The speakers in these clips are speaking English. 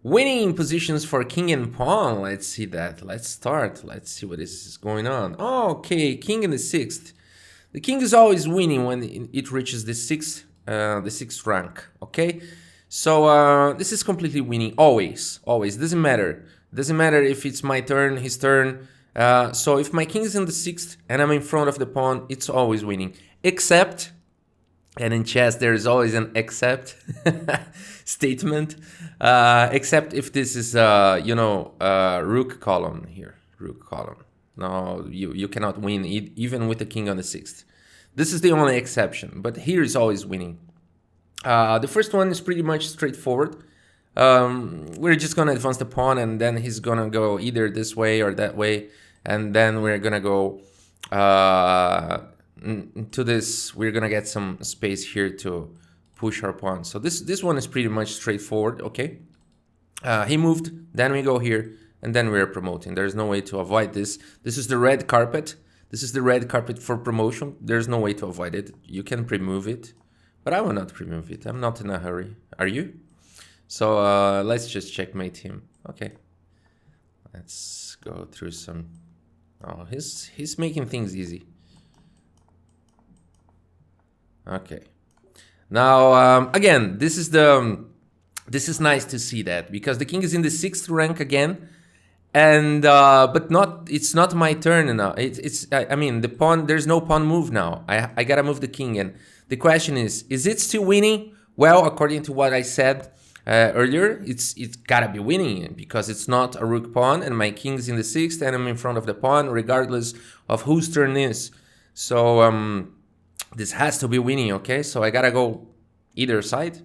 Winning positions for king and pawn. Let's see that. Let's start. Let's see what is going on. Oh, okay, king in the 6th. The king is always winning when it reaches the sixth rank. Okay, so this is completely winning. Always. Doesn't matter. Doesn't matter if it's my turn, his turn. So if my king is in the 6th and I'm in front of the pawn, it's always winning. Except, and in chess there is always an except statement, except if this is rook column here, rook column. No, you cannot win even with the king on the 6th. This is the only exception, but here is always winning. The first one is pretty much straightforward. We're just gonna advance the pawn, and then he's gonna go either this way or that way, and then we're gonna go to this. We're gonna get some space here to push our pawn. So this one is pretty much straightforward. Okay, he moved, then we go here, and then we're promoting. There's no way to avoid this. This is the red carpet. This is the red carpet for promotion. There's no way to avoid it. You can pre-move it, but I will not pre-move it. I'm not in a hurry. Are you? So let's just checkmate him. Okay, let's go through some. Oh, he's making things easy. Okay, now again, this is nice to see that, because the king is in the 6th rank again, and but it's not my turn now. I mean, the pawn, there's no pawn move now. I gotta move the king, and the question is it still winning? Well, according to what I said earlier, it's gotta be winning, because it's not a rook pawn, and my king's in the 6th, and I'm in front of the pawn, regardless of whose turn is. So this has to be winning. Okay, so I gotta go either side,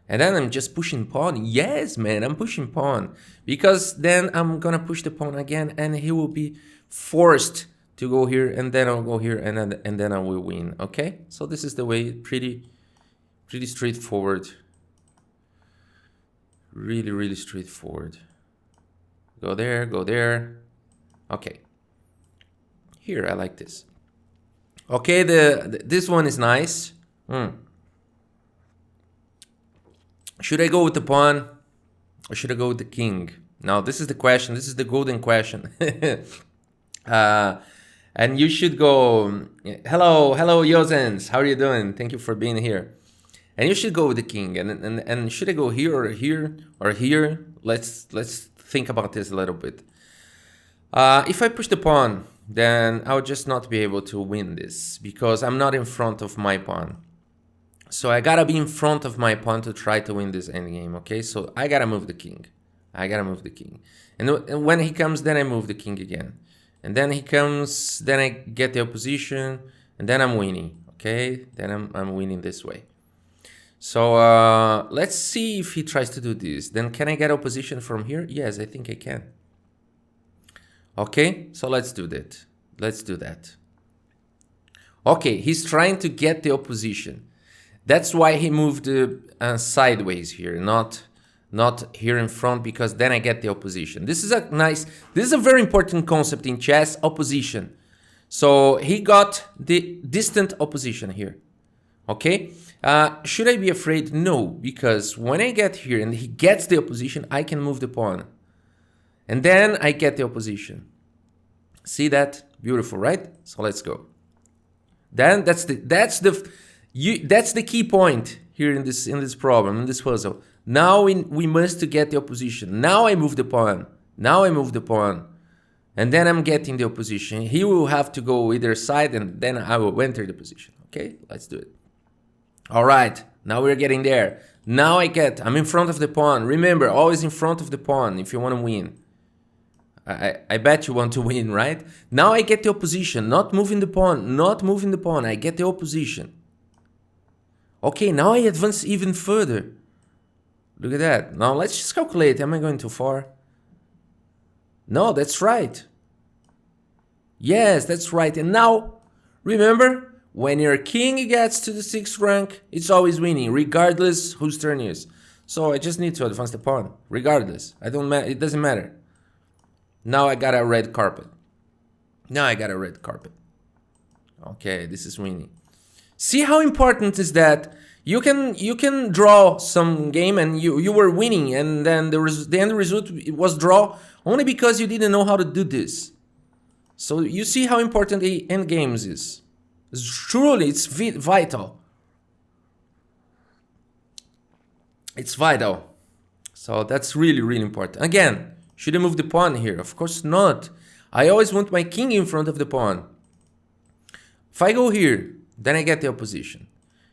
and then I'm just pushing pawn. Yes, man, I'm pushing pawn, because then I'm gonna push the pawn again, and he will be forced to go here, and then I'll go here, and then I will win. Okay, so this is the way. Pretty straightforward. Really straightforward. Go there, go there. Okay, here I like this. Okay, this one is nice. Should I go with the pawn, or should I go with the king? Now this is the question. This is the golden question. And you should go. Hello, Yozens. How are you doing? Thank you for being here. And you should go with the king. And should I go here or here or here? Let's think about this a little bit. If I push the pawn, then I'll just not be able to win this, because I'm not in front of my pawn. So I gotta be in front of my pawn to try to win this endgame. Okay, so I gotta move the king. And when he comes, then I move the king again. And then he comes, then I get the opposition, and then I'm winning. Okay, then I'm winning this way. So let's see if he tries to do this. Then can I get opposition from here? Yes, I think I can. Okay, so let's do that. Okay, he's trying to get the opposition. That's why he moved sideways here, not here in front, because then I get the opposition. This is a very important concept in chess, opposition. So he got the distant opposition here. Okay, should I be afraid? No, because when I get here and he gets the opposition, I can move the pawn. And then I get the opposition. See that? Beautiful, right? So let's go. Then that's the key point here in this problem, in this puzzle. Now we must get the opposition. Now I move the pawn. And then I'm getting the opposition. He will have to go either side, and then I will enter the position. Okay, let's do it. All right, now we're getting there. Now I'm in front of the pawn. Remember, always in front of the pawn if you want to win. I bet you want to win, right? Now I get the opposition, not moving the pawn, I get the opposition. Okay, now I advance even further. Look at that. Now let's just calculate. Am I going too far? No, that's right. Yes, that's right. And now, remember, when your king gets to the 6th rank, it's always winning, regardless whose turn it is. So I just need to advance the pawn, regardless. It doesn't matter. Now I got a red carpet. Okay, this is winning. See how important is that You can draw some game and you were winning, and then the end result was draw only because you didn't know how to do this. So you see how important the end games is. Truly, it's vital. It's vital. So that's really, really important. Again, should I move the pawn here? Of course not. I always want my king in front of the pawn. If I go here, then I get the opposition.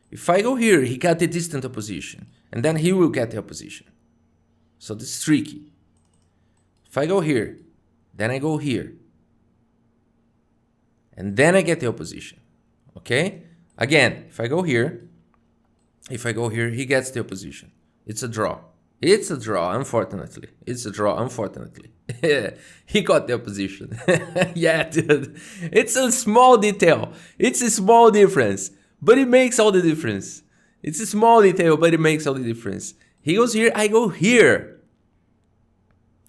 If I go here, he got the distant opposition, and then he will get the opposition. So this is tricky. If I go here, then I go here, and then I get the opposition. Okay? Again, if I go here, he gets the opposition. It's a draw. It's a draw, unfortunately. It's a draw, unfortunately. He got the opposition. Yeah, dude. It's a small detail. It's a small difference, but it makes all the difference. It's a small detail, but it makes all the difference. He goes here, I go here.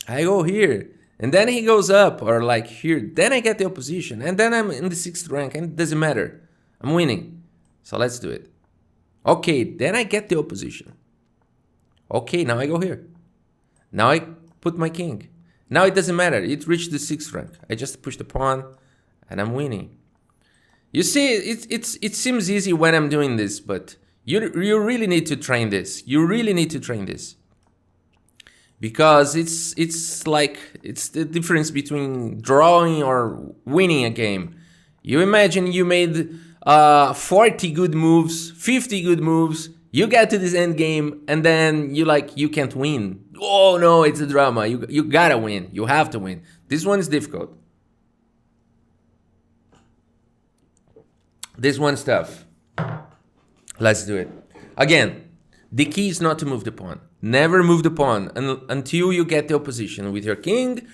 I go here. And then he goes up, or like here. Then I get the opposition. And then I'm in the 6th rank, and it doesn't matter. I'm winning. So let's do it. Okay, then I get the opposition. Okay, now I go here. Now I put my king. Now it doesn't matter. It reached the 6th rank. I just push the pawn, and I'm winning. You see, it seems easy when I'm doing this, but you really need to train this. You really need to train this. Because it's the difference between drawing or winning a game. You imagine you made 40 good moves, 50 good moves. You get to this end game, and then you can't win. Oh no, it's a drama. You gotta win. You have to win. This one is difficult. This one's tough. Let's do it. Again, the key is not to move the pawn. Never move the pawn until you get the opposition with your king.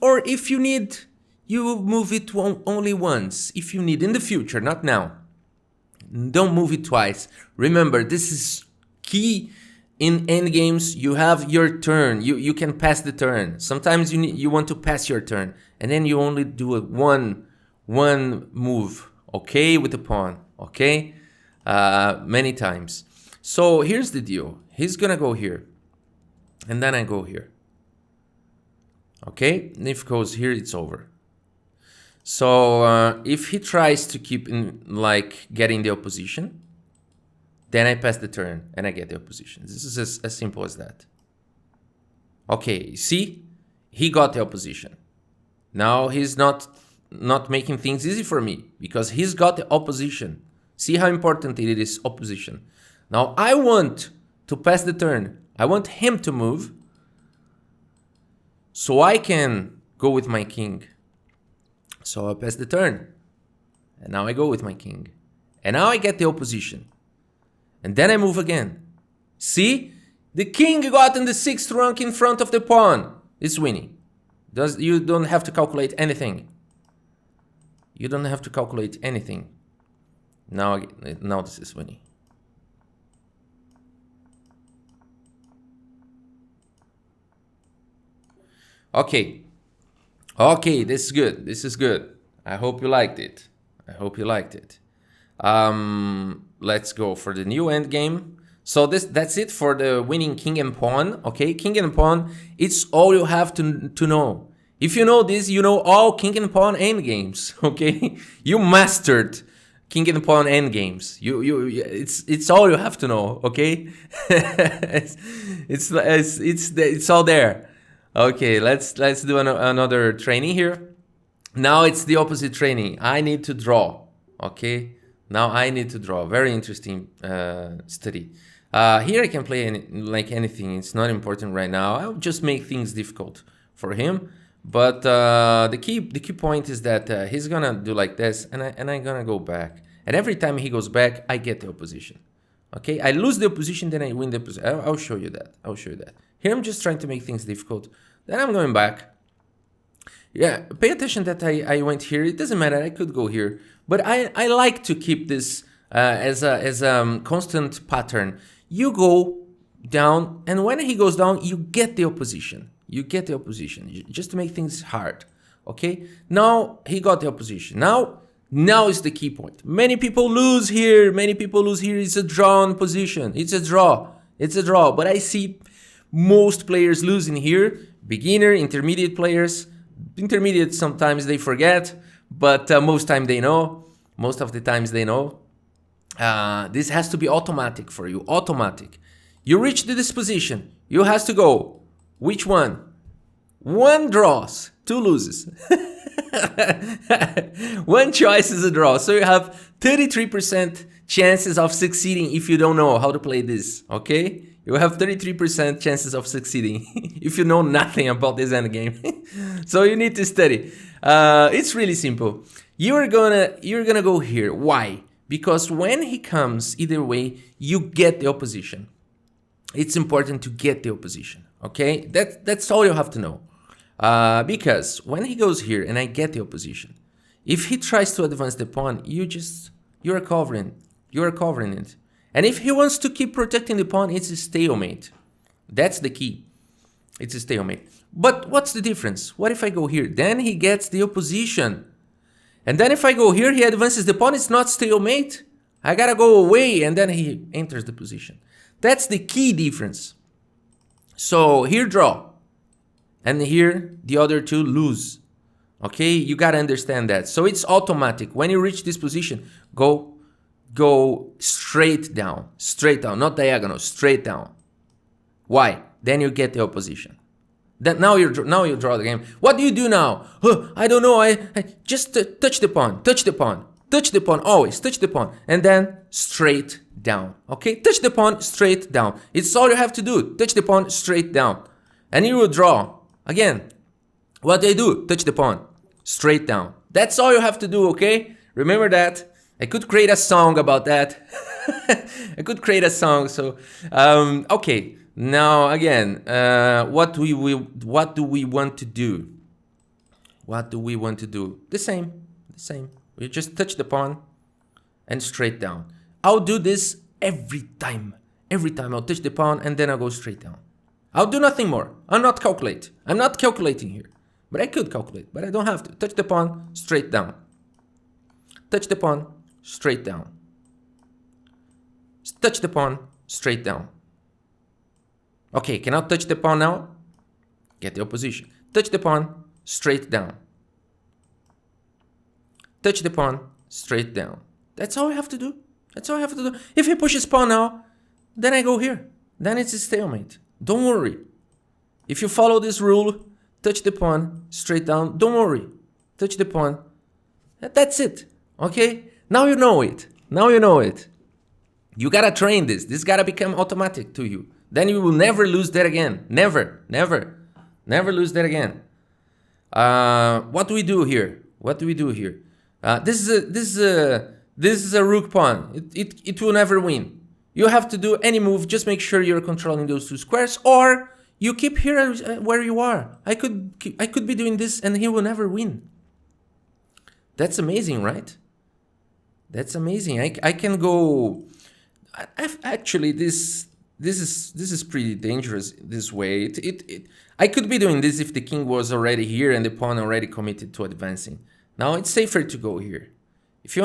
Or if you need, you move it only once. If you need in the future, not now. Don't move it twice. Remember, this is key in endgames. You have your turn. You can pass the turn. Sometimes you want to pass your turn, and then you only do one move. Okay, with the pawn. Okay, many times. So here's the deal. He's gonna go here, and then I go here. Okay, and if he goes here, it's over. So if he tries to keep getting the opposition, then I pass the turn and I get the opposition. This is as simple as that. Okay, see, he got the opposition. Now he's not making things easy for me because he's got the opposition. See how important it is, opposition. Now I want to pass the turn. I want him to move so I can go with my king. So I pass the turn, and now I go with my king. And now I get the opposition. And then I move again. See? The king got in the 6th rank in front of the pawn. It's winning. You don't have to calculate anything. You don't have to calculate anything. Now this is winning. Okay. Okay, this is good. This is good. I hope you liked it. I hope you liked it. Let's go for the new endgame. So that's it for the winning king and pawn. Okay, king and pawn. It's all you have to know. If you know this, you know all king and pawn endgames. Okay, you mastered king and pawn endgames. It's all you have to know. Okay, it's all there. Okay, let's do another training here. Now it's the opposite training. I need to draw. Okay, now I need to draw. Very interesting study. Here I can play anything. It's not important right now. I'll just make things difficult for him. But the key point is that he's gonna do like this, and I'm gonna go back. And every time he goes back, I get the opposition. Okay, I lose the opposition, then I win the position. I'll show you that. I'll show you that. Here I'm just trying to make things difficult. Then I'm going back. Yeah, pay attention that I went here. It doesn't matter. I could go here, but I like to keep this as a constant pattern. You go down, and when he goes down, you get the opposition. You get the opposition just to make things hard. Okay. Now he got the opposition. Now Now is the key point. Many people lose here. Many people lose here. It's a drawn position. It's a draw. It's a draw. But I see most players losing here. Beginner, intermediate players. Intermediate, sometimes they forget, but most time they know. Most of the times they know. This has to be automatic for you. Automatic. You reach this position. You have to go. Which one? One draws, two loses. One choice is a draw. So you have 33% chances of succeeding if you don't know how to play this, okay? You have 33% chances of succeeding if you know nothing about this endgame. So you need to study. It's really simple. You're gonna go here. Why? Because when he comes either way, you get the opposition. It's important to get the opposition, okay? That's all you have to know. Because when he goes here and I get the opposition, if he tries to advance the pawn, you're covering it. And if he wants to keep protecting the pawn, it's a stalemate. That's the key. It's a stalemate. But what's the difference? What if I go here? Then he gets the opposition. And then if I go here, he advances the pawn, it's not stalemate. I gotta go away and then he enters the position. That's the key difference. So here draw. And here, the other two lose. Okay, you gotta understand that. So it's automatic. When you reach this position, go straight down, not diagonal, straight down. Why? Then you get the opposition. Then now you draw the game. What do you do now? I don't know. I just touch the pawn, always touch the pawn, and then straight down. Okay, touch the pawn, straight down. It's all you have to do. Touch the pawn, straight down, and you will draw. Again, what do I do? Touch the pawn, straight down. That's all you have to do, okay? Remember that. I could create a song about that. I could create a song, so... okay, now again, what do we want to do? What do we want to do? The same. We just touch the pawn and straight down. I'll do this every time. Every time I'll touch the pawn and then I'll go straight down. I'll do nothing more. I'm not calculating here. But I could calculate, but I don't have to. Touch the pawn, straight down. Touch the pawn, straight down. Touch the pawn, straight down. Okay, cannot touch the pawn now? Get the opposition. Touch the pawn, straight down. Touch the pawn, straight down. That's all I have to do. If he pushes pawn now, then I go here. Then it's a stalemate. Don't worry. If you follow this rule, touch the pawn, straight down, don't worry. Touch the pawn. That's it. Okay? Now you know it. You gotta train this. This gotta become automatic to you. Then you will never lose that again. Never lose that again. What do we do here? This is a rook pawn. It will never win. You have to do any move. Just make sure you're controlling those two squares, or you keep here where you are. I could be doing this, and he will never win. That's amazing, right? That's amazing. I can go. Actually, this is pretty dangerous this way. I could be doing this if the king was already here and the pawn already committed to advancing. Now it's safer to go here. If you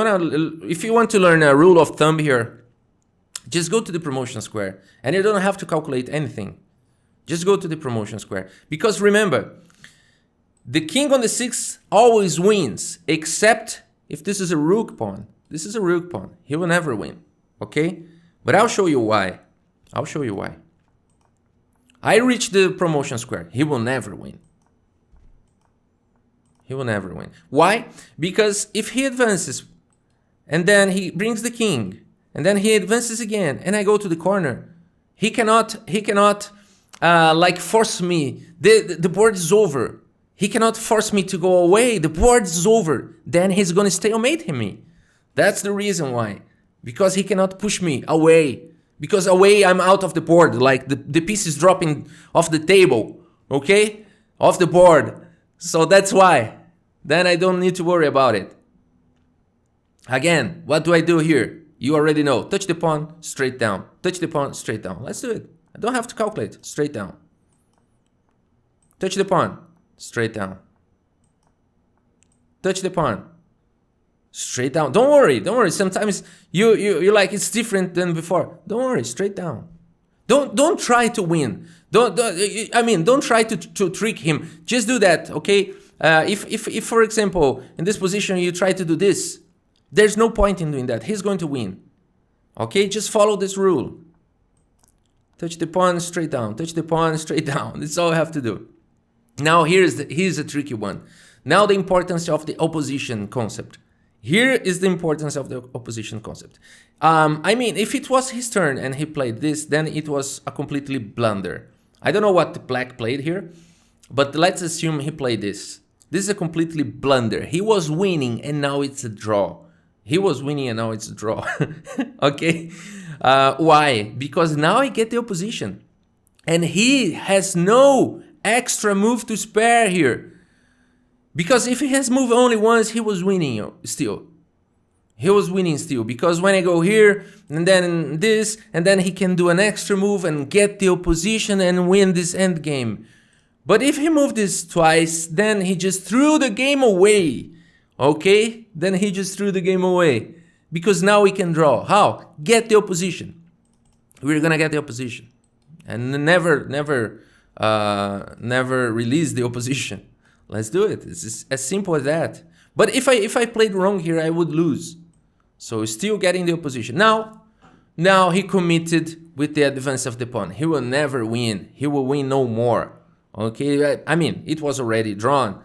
want to learn a rule of thumb here, just go to the promotion square, and you don't have to calculate anything. Just go to the promotion square, because remember, the king on the 6 always wins, except if this is a rook pawn. This is a rook pawn. He will never win. Okay? But I'll show you why. I reach the promotion square. He will never win. Why? Because if he advances and then he brings the king and then he advances again and I go to the corner, he cannot like force me. The board is over. He cannot force me to go away. The board is over. Then he's going to stalemate me. That's the reason why. Because he cannot push me away. Because away I'm out of the board. Like the piece is dropping off the table. Okay? Off the board. So that's why. Then I don't need to worry about it. Again, what do I do here? You already know. Touch the pawn, straight down. Touch the pawn, straight down. Let's do it. I don't have to calculate. Straight down. Touch the pawn, straight down. Touch the pawn, Straight down. Don't worry. Don't worry. Sometimes you like it's different than before. Don't worry. Straight down. Don't try to win. Don't try to trick him. Just do that, okay? If for example in this position you try to do this, there's no point in doing that. He's going to win. Okay, just follow this rule. Touch the pawn straight down. Touch the pawn straight down. That's all I have to do. Now here's a tricky one. Now the importance of the opposition concept. Here is the importance of the opposition concept. If it was his turn and he played this, then it was a completely blunder. I don't know what the black played here, but let's assume he played this. This is a completely blunder. He was winning and now it's a draw. He was winning and now it's a draw. Okay? Why? Because now I get the opposition. And he has no extra move to spare here. Because if he has moved only once, he was winning still. He was winning still. Because when I go here, and then this, and then he can do an extra move and get the opposition and win this endgame. But if he moved this twice, then he just threw the game away. Okay? Then he just threw the game away. Because now we can draw. How? Get the opposition. We're gonna get the opposition. And never release the opposition. Let's do it. It's as simple as that. But if I played wrong here, I would lose. So still getting the opposition. Now he committed with the advance of the pawn. He will never win. He will win no more. Okay, it was already drawn.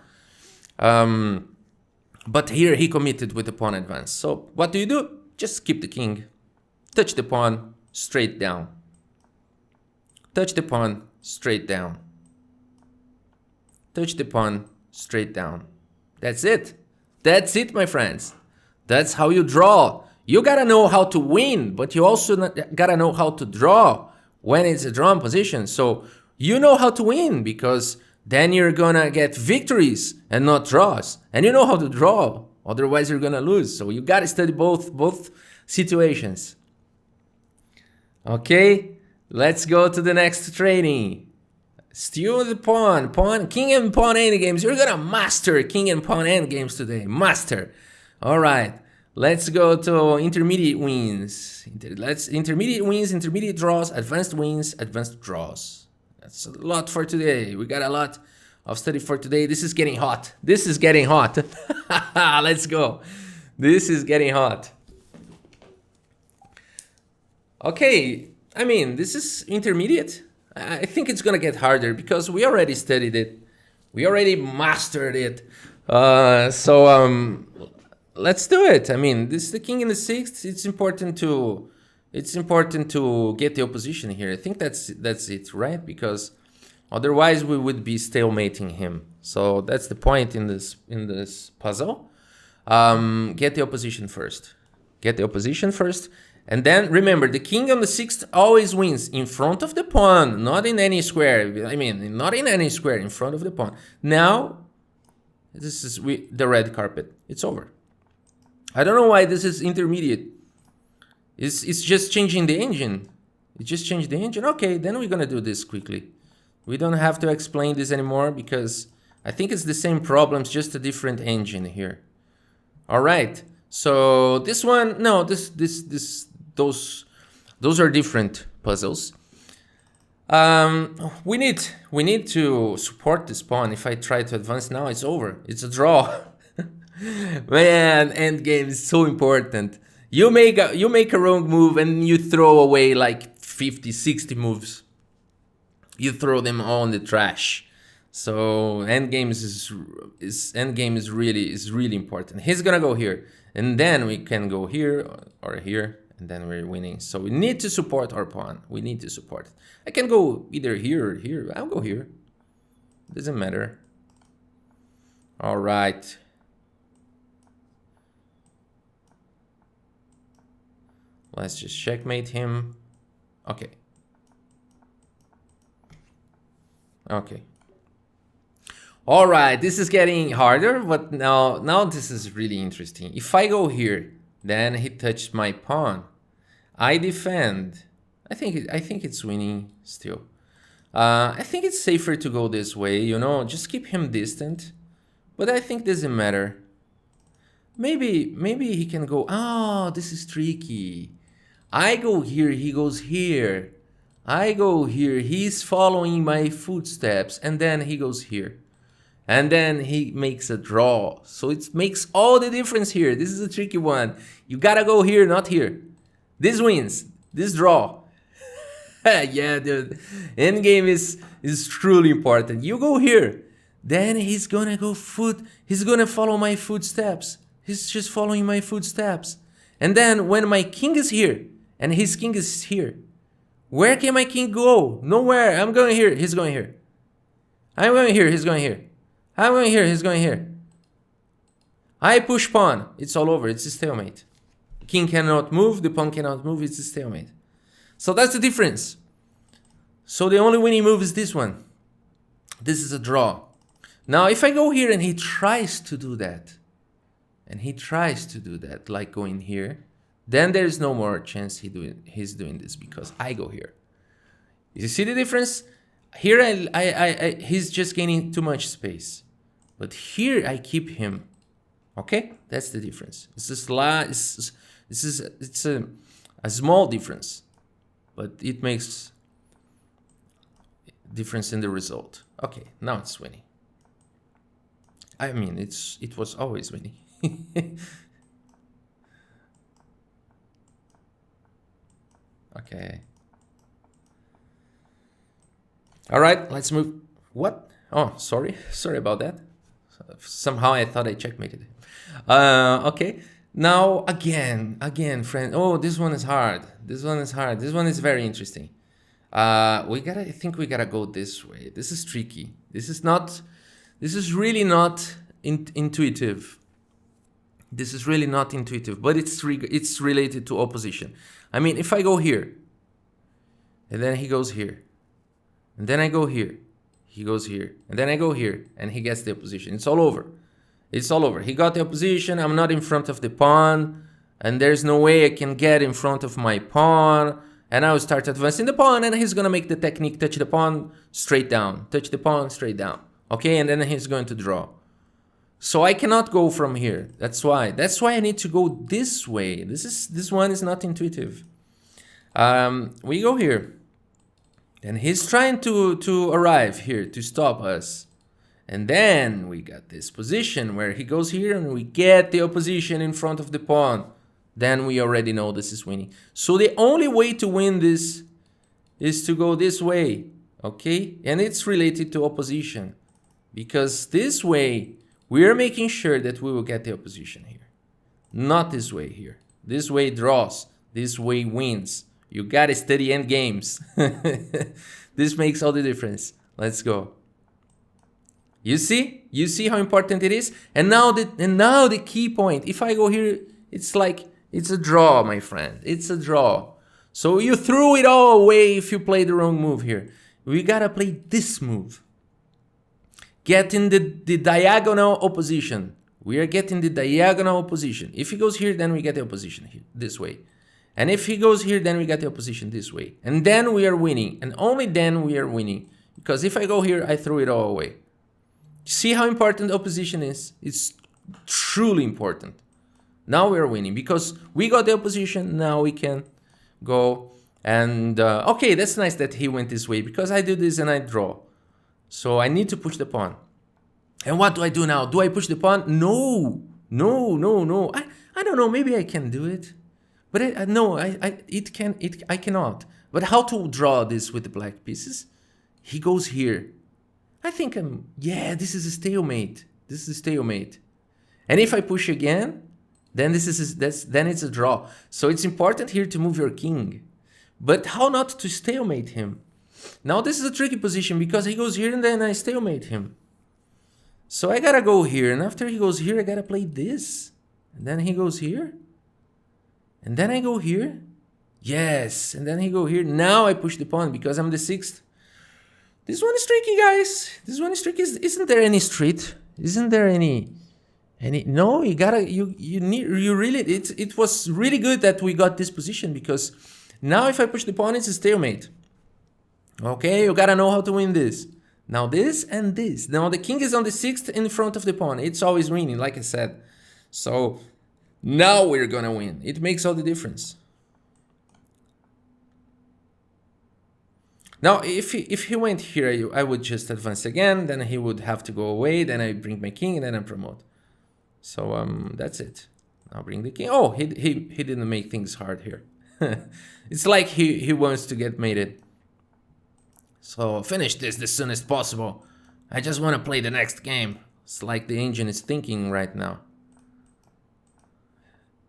But here he committed with the pawn advance. So what do? Just keep the king. Touch the pawn straight down. Touch the pawn straight down. Touch the pawn straight down. That's it. That's it, my friends. That's how you draw. You gotta know how to win, but you also gotta know how to draw when it's a drawn position. So you know how to win because then you're gonna get victories and not draws. And you know how to draw, otherwise you're gonna lose. So you gotta study both situations. Okay, let's go to the next training. Steal the pawn, king and pawn endgames. You're gonna master king and pawn endgames today. Master. All right. Let's go to intermediate wins. Intermediate wins, intermediate draws, advanced wins, advanced draws. That's a lot for today. We got a lot of study for today. This is getting hot. This is getting hot. Let's go. This is getting hot. Okay. This is intermediate. I think it's gonna get harder because we already studied it. We already mastered it. Let's do it. This is the king in the sixth. It's important to get the opposition here. I think that's it, right? Because otherwise we would be stalemating him. So that's the point in this puzzle. Get the opposition first. Get the opposition first. And then remember, the king on the sixth always wins in front of the pawn, not in any square. Not in any square, in front of the pawn. Now, this is the red carpet. It's over. I don't know why this is intermediate. It's just changing the engine. It just changed the engine. Okay, then we're gonna do this quickly. We don't have to explain this anymore because I think it's the same problems, just a different engine here. All right. So this one, no, those are different puzzles. We need to support this pawn. If I try to advance now, it's over. It's a draw. Man, endgame is so important. You make a wrong move and you throw away like 50, 60 moves. You throw them all in the trash. So endgame is really important. He's gonna go here, and then we can go here or here, and then we're winning. So we need to support our pawn. We need to support. I can go either here or here. I'll go here. Doesn't matter. All right. Let's just checkmate him. Okay. Okay. All right, this is getting harder, but now this is really interesting. If I go here, then he touched my pawn. I defend. I think it's winning still. I think it's safer to go this way, just keep him distant. But I think doesn't matter. Maybe he can go, oh, this is tricky. I go here, he goes here. I go here, he's following my footsteps, and then he goes here. And then he makes a draw. So it makes all the difference here. This is a tricky one. You gotta go here, not here. This wins. This draw. Yeah, dude. Endgame is truly important. You go here. Then he's gonna go he's gonna follow my footsteps. He's just following my footsteps. And then when my king is here, and his king is here, where can my king go? Nowhere. I'm going here. He's going here. I'm going here. He's going here. I'm going here. He's going here. I push pawn. It's all over. It's a stalemate. The king cannot move. The pawn cannot move. It's a stalemate. So that's the difference. So the only winning move is this one. This is a draw. Now, if I go here and he tries to do that, like going here, then there's no more chance he's doing this because I go here. You see the difference? Here he's just gaining too much space. But here I keep him. Okay? That's the difference. It's a small difference, but it makes difference in the result. Okay, now it's winning. I mean, it was always winning. Okay. All right, let's move. What? Oh, sorry about that. Somehow I thought I checkmated. Okay. Now again, friend. Oh, this one is hard. This one is very interesting. I think we gotta go this way. This is tricky. This is really not intuitive. This is really not intuitive, but it's related to opposition. I mean, if I go here, and then he goes here, and then I go here, he goes here, and then I go here, and he gets the opposition. It's all over. It's all over. He got the opposition. I'm not in front of the pawn, and there's no way I can get in front of my pawn. And I will start advancing the pawn, and he's gonna make the technique, touch the pawn, straight down. Touch the pawn, straight down. Okay, and then he's going to draw. So I cannot go from here. That's why I need to go this way. This one is not intuitive. We go here. And he's trying to arrive here to stop us. And then we got this position where he goes here and we get the opposition in front of the pawn. Then we already know this is winning. So the only way to win this is to go this way, okay? And it's related to opposition, because this way we are making sure that we will get the opposition here. Not this way here. This way draws. This way wins. You gotta study endgames. This makes all the difference. Let's go. You see? You see how important it is? And now the key point. If I go here, it's like it's a draw, my friend. It's a draw. So you threw it all away if you play the wrong move here. We gotta play this move. Get in the diagonal opposition. We are getting the diagonal opposition. If he goes here, then we get the opposition here, this way. And if he goes here, then we get the opposition this way. And then we are winning. And only then we are winning. Because if I go here, I throw it all away. See how important opposition is? It's truly important. Now we are winning because we got the opposition. Now we can go and okay, that's nice that he went this way because I do this and I draw. So I need to push the pawn. And what do I do now? Do I push the pawn? No. I don't know. Maybe I can do it, but I cannot. But how to draw this with the black pieces? He goes here. I think this is a stalemate. This is a stalemate. And if I push again, then then it's a draw. So it's important here to move your king. But how not to stalemate him? Now this is a tricky position because he goes here and then I stalemate him. So I gotta go here, and after he goes here, I gotta play this. And then he goes here. And then I go here. Yes, and then he go here. Now I push the pawn because I'm the sixth. This one is tricky, guys. This one is tricky. Isn't there any street? Isn't there any? No, you gotta. You really. It was really good that we got this position because now if I push the pawn, it's a stalemate. Okay, you gotta know how to win this. Now this and this. Now the king is on the sixth in front of the pawn. It's always winning, like I said. So now we're gonna win. It makes all the difference. Now, if he went here, I would just advance again. Then he would have to go away. Then I bring my king, and then I promote. So that's it. I'll bring the king. Oh, he didn't make things hard here. It's like he wants to get mated. So finish this as soon as possible. I just want to play the next game. It's like the engine is thinking right now.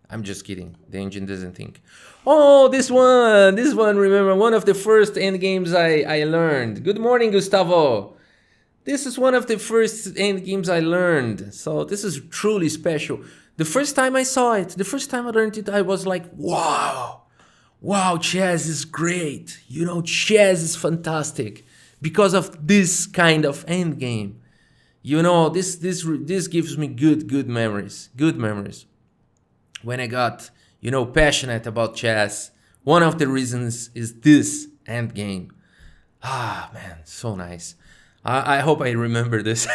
I'm just kidding. The engine doesn't think. Oh, this one, remember, one of the first end games I learned. Good morning, Gustavo. This is one of the first end games I learned. So this is truly special. The first time I saw it, the first time I learned it, I was like, wow. Wow, chess is great. You know, chess is fantastic because of this kind of end game. You know, this gives me good memories. Good memories. When I got, you know, passionate about chess, one of the reasons is this end game. Ah, man, so nice. I hope I remember this.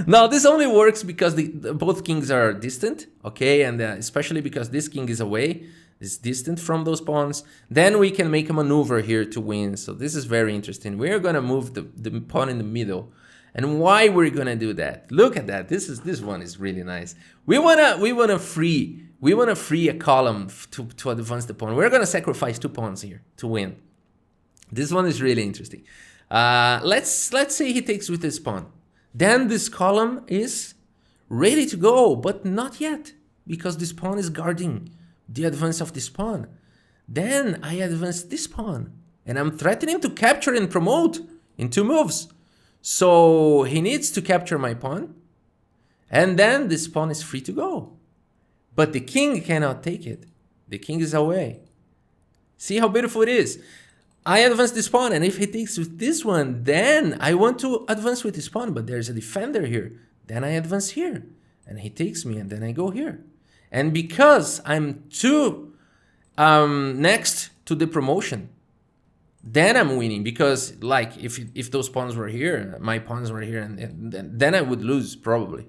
Now, this only works because both kings are distant, okay? And especially because this king is away, is distant from those pawns. Then we can make a maneuver here to win. So this is very interesting. We're going to move the pawn in the middle. And why we're going to do that? Look at that. This one is really nice. We want to free a column to advance the pawn. We're going to sacrifice 2 pawns here to win. This one is really interesting. Let's say he takes with this pawn. Then this column is ready to go, but not yet, because this pawn is guarding the advance of this pawn. Then I advance this pawn, and I'm threatening to capture and promote in 2 moves. So he needs to capture my pawn, and then this pawn is free to go. But the king cannot take it. The king is away. See how beautiful it is? I advance this pawn, and if he takes with this one, then I want to advance with this pawn, but there's a defender here. Then I advance here, and he takes me, and then I go here. And because I'm too next to the promotion, then I'm winning. Because like if those pawns were here, my pawns were here, and then I would lose probably.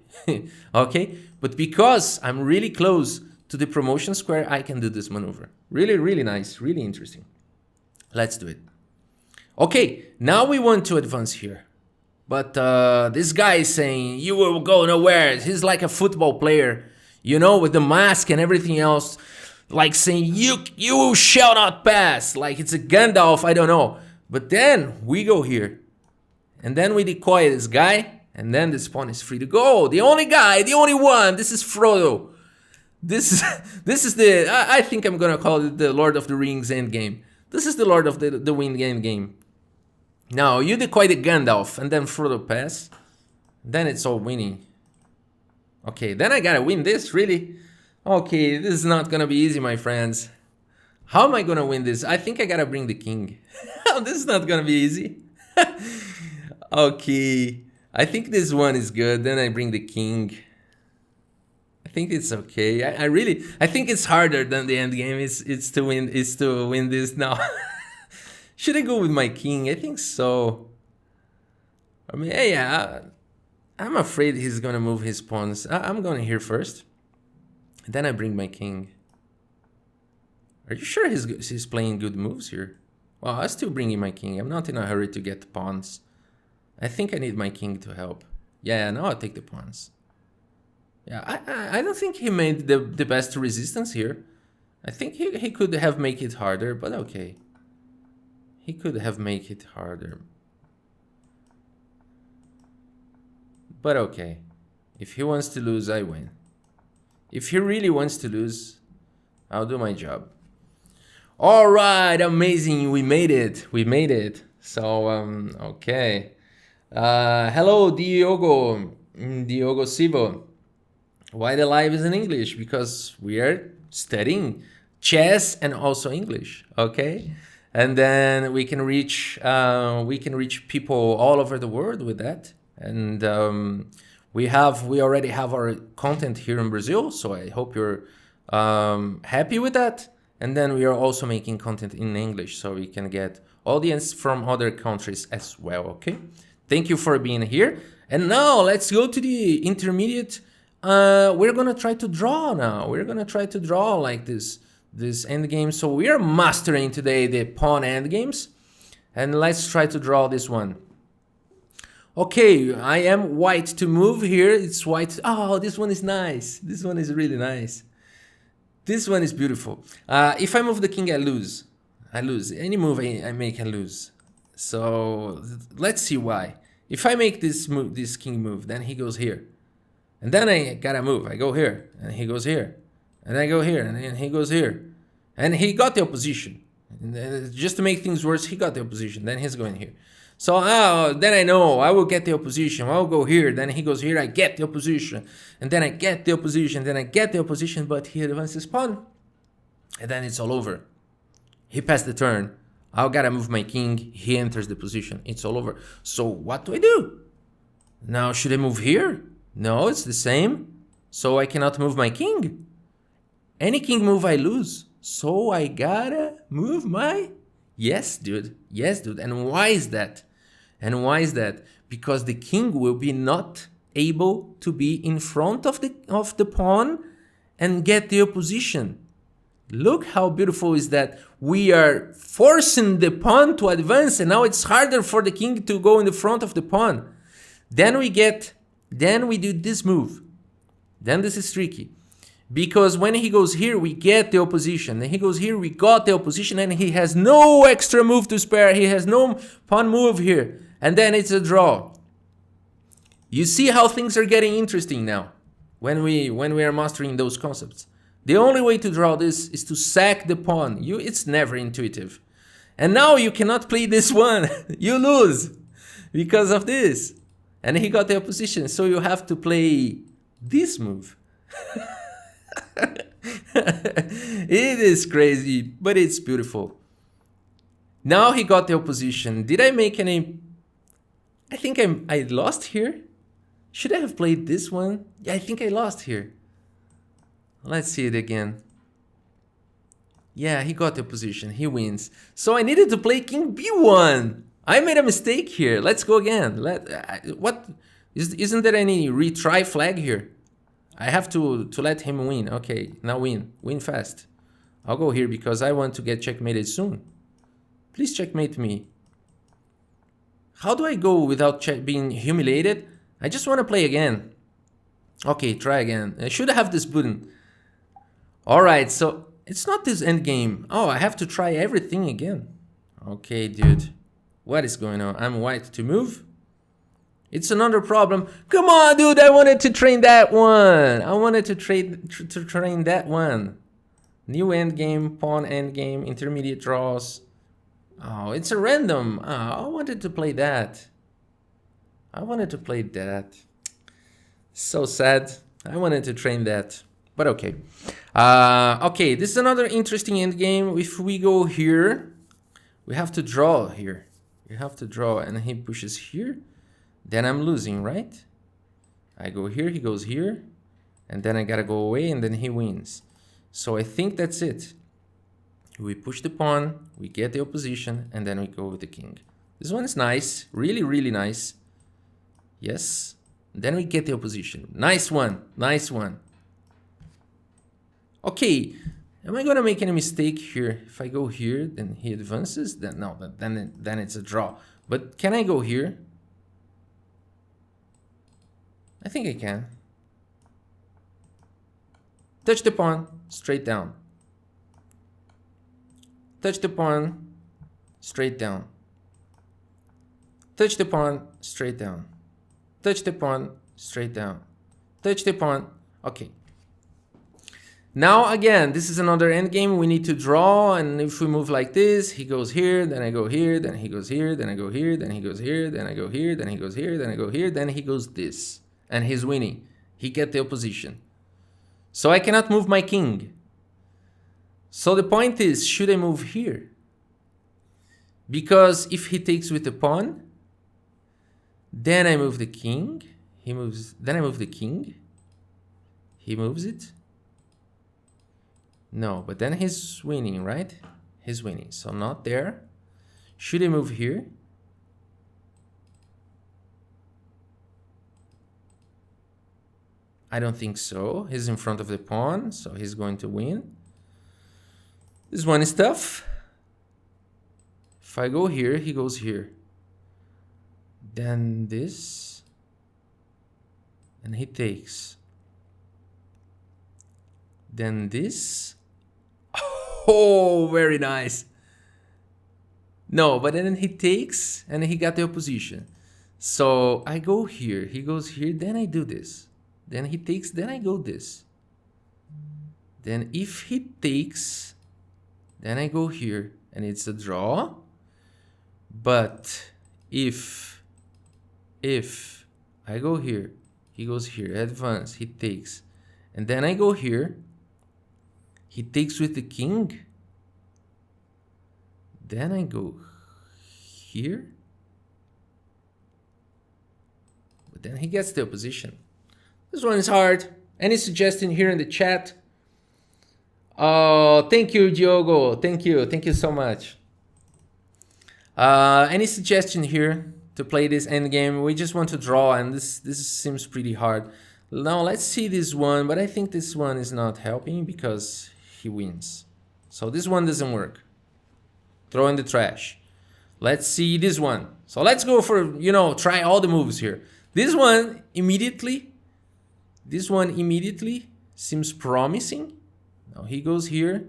Okay, but because I'm really close to the promotion square, I can do this maneuver. Really, really nice, really interesting. Let's do it. Okay, now we want to advance here. But this guy is saying, you will go nowhere. He's like a football player, you know, with the mask and everything else. Like saying, you shall not pass. Like it's a Gandalf, I don't know. But then we go here. And then we decoy this guy. And then this pawn is free to go. The only guy, the only one. This is Frodo. This is the, I think I'm going to call it the Lord of the Rings endgame. This is the Lord of the Wind game. Now, you decoy the Gandalf, and then Frodo pass. Then it's all winning. Okay, then I gotta win this, really? Okay, this is not gonna be easy, my friends. How am I gonna win this? I think I gotta bring the king. This is not gonna be easy. Okay, I think this one is good. Then I bring the king. I think it's okay. I think it's harder than the end game. It's to win this now. Should I go with my king? I think so. I mean, yeah, I'm afraid he's gonna move his pawns. I'm going here first. Then I bring my king. Are you sure he's playing good moves here? Well, I'm still bringing my king. I'm not in a hurry to get the pawns. I think I need my king to help. Yeah, now I'll take the pawns. Yeah, I don't think he made the best resistance here. I think he could have made it harder, but okay. He could have made it harder. But okay. If he wants to lose, I win. If he really wants to lose, I'll do my job. All right, amazing. We made it. We made it. So, okay. Hello, Diogo Sivo. Why the live is in English? Because we are studying chess and also English, okay? And then we can reach people all over the world with that. And we already have our content here in Brazil, so I hope you're happy with that. And then we are also making content in English, so we can get audience from other countries as well, okay? Thank you for being here. And now let's go to the intermediate we're gonna try to draw now. We're gonna try to draw like this endgame. So we are mastering today the pawn endgames, and let's try to draw this one. Okay, I am white to move here. It's white. Oh, this one is nice. This one is really nice. This one is beautiful. If I move the king, I lose. I lose. Any move I make, I lose. So let's see why. If I make this move, this king move, then he goes here. And then I gotta move. I go here, and he goes here. And I go here, and then he goes here. And he got the opposition. And just to make things worse, he got the opposition. Then he's going here. So then I know I will get the opposition. I'll go here. Then he goes here. I get the opposition. And then I get the opposition. Then I get the opposition. But he advances pawn. And then it's all over. He passed the turn. I gotta move my king. He enters the position. It's all over. So what do I do? Now, should I move here? No, it's the same. So I cannot move my king. Any king move, I lose. So I gotta move my... Yes, dude. Yes, dude. And why is that? And why is that? Because the king will be not able to be in front of the pawn and get the opposition. Look how beautiful is that. We are forcing the pawn to advance, and now it's harder for the king to go in the front of the pawn. Then we do this move. Then this is tricky. Because when he goes here, we get the opposition. Then he goes here, we got the opposition, and he has no extra move to spare. He has no pawn move here. And then it's a draw. You see how things are getting interesting now when we are mastering those concepts. The only way to draw this is to sack the pawn. It's never intuitive. And now you cannot play this one. You lose because of this. And he got the opposition, so you have to play this move. It is crazy, but it's beautiful. Now he got the opposition. Did I make any... I think I lost here. Should I have played this one? Yeah, I think I lost here. Let's see it again. Yeah, he got the position. He wins. So I needed to play king b1. I made a mistake here. Let's go again. What? Isn't there any retry flag here? I have to let him win. Okay, now win. Win fast. I'll go here because I want to get checkmated soon. Please checkmate me. How do I go without being humiliated? I just want to play again. Okay, try again. I should have this button. Alright, so it's not this endgame. Oh, I have to try everything again. Okay, dude. What is going on? I'm white to move. It's another problem. Come on, dude. I wanted to train that one. I wanted to train that one. New endgame, pawn endgame, intermediate draws. Oh, it's a random. Oh, I wanted to play that. I wanted to play that. So sad. I wanted to train that. But okay. Okay, this is another interesting endgame. If we go here, we have to draw here. You have to draw, and he pushes here. Then I'm losing, right? I go here, he goes here, and then I gotta go away, and then he wins. So I think that's it. We push the pawn, we get the opposition, and then we go with the king. This one is nice, really, really nice. Yes. Then we get the opposition. Nice one, nice one. Okay, am I gonna make any mistake here? If I go here, then he advances. Then no, then it's a draw. But can I go here? I think I can. Touch the pawn, straight down. Touch the pawn, straight down. Touch the pawn, straight down. Touch the pawn, straight down. Touch the pawn. Okay. Now again, this is another endgame. We need to draw, and if we move like this, he goes here, then I go here, then he goes here, then I go here, then he goes here, then I go here, then he goes here, then I go here, then he goes this. And he's winning. He gets the opposition. So I cannot move my king. So the point is, should I move here? Because if he takes with the pawn, then I move the king. He moves, then I move the king. He moves it. No, but then he's winning, right? He's winning, so not there. Should I move here? I don't think so. He's in front of the pawn, so he's going to win. This one is tough. If I go here, he goes here. Then this. And he takes. Then this. Oh, very nice. No, but then he takes and he got the opposition. So I go here, he goes here, then I do this. Then he takes, then I go this. Then if he takes, then I go here and it's a draw. But if I go here, he goes here, advance, he takes. And then I go here, he takes with the king. Then I go here. But then he gets the opposition. This one is hard. Any suggestion here in the chat? Oh, thank you, Diogo. Thank you. Thank you so much. Any suggestion here to play this endgame? We just want to draw, and this seems pretty hard. Now let's see this one, but I think this one is not helping because he wins. So this one doesn't work. Throw in the trash. Let's see this one. So let's go for, try all the moves here. This one immediately seems promising. Now he goes here.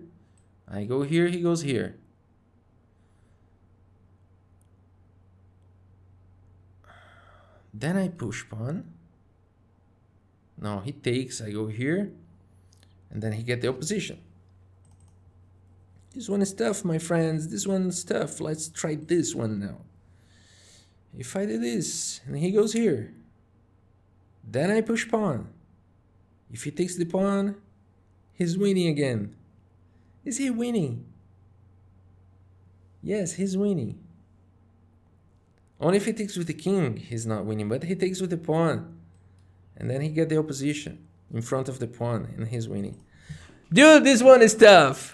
I go here, he goes here. Then I push pawn. Now he takes, I go here. And then he get the opposition. This one is tough, my friends. This one is tough. Let's try this one now. If I do this, and he goes here, then I push pawn. If he takes the pawn, he's winning again. Is he winning? Yes, he's winning. Only if he takes with the king, he's not winning, but he takes with the pawn. And then he get the opposition in front of the pawn, and he's winning. Dude, this one is tough.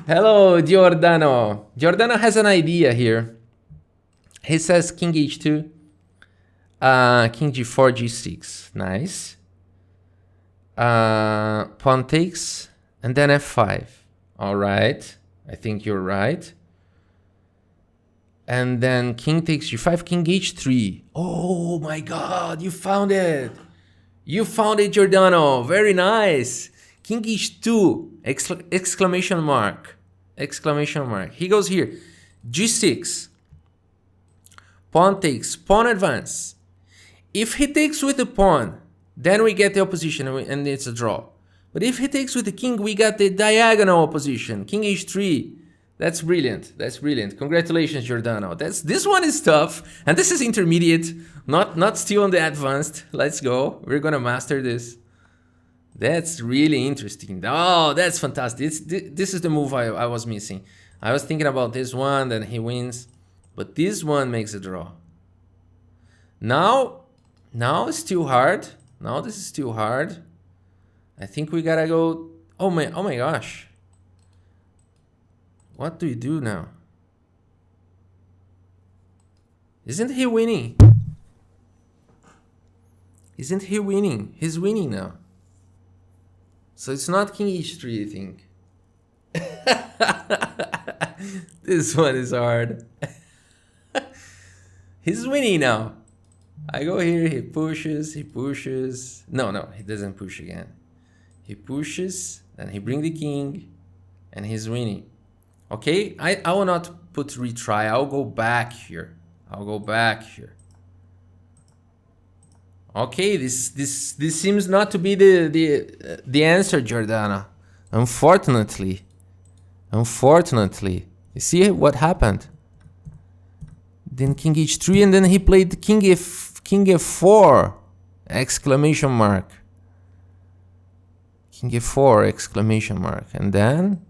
Hello, Giordano. Giordano has an idea here. He says king h2, king g4, g6. Nice. Pawn takes, and then f5. All right. I think you're right. And then king takes g5, king h3. Oh my God, you found it. You found it, Giordano. Very nice. King h2, exclamation mark, exclamation mark. He goes here, g6, pawn takes, pawn advance. If he takes with the pawn, then we get the opposition and it's a draw. But if he takes with the king, we got the diagonal opposition, king h3. That's brilliant, that's brilliant. Congratulations, Giordano. This one is tough, and this is intermediate, not still on the advanced. Let's go, we're gonna master this. That's really interesting. Oh, that's fantastic. This is the move I was missing. I was thinking about this one, then he wins. But this one makes a draw. Now it's still hard. Now this is still hard. I think we gotta go... Oh my gosh. What do we do now? Isn't he winning? Isn't he winning? He's winning now. So it's not king h3, I think. This one is hard. He's winning now. I go here, he pushes. No, he doesn't push again. He pushes, then he brings the king, and he's winning. Okay, I will not put retry. I'll go back here. Okay, this seems not to be the answer, Giordano. Unfortunately. You see what happened? Then king h3, and then he played king f4, exclamation mark. King f4, exclamation mark. And then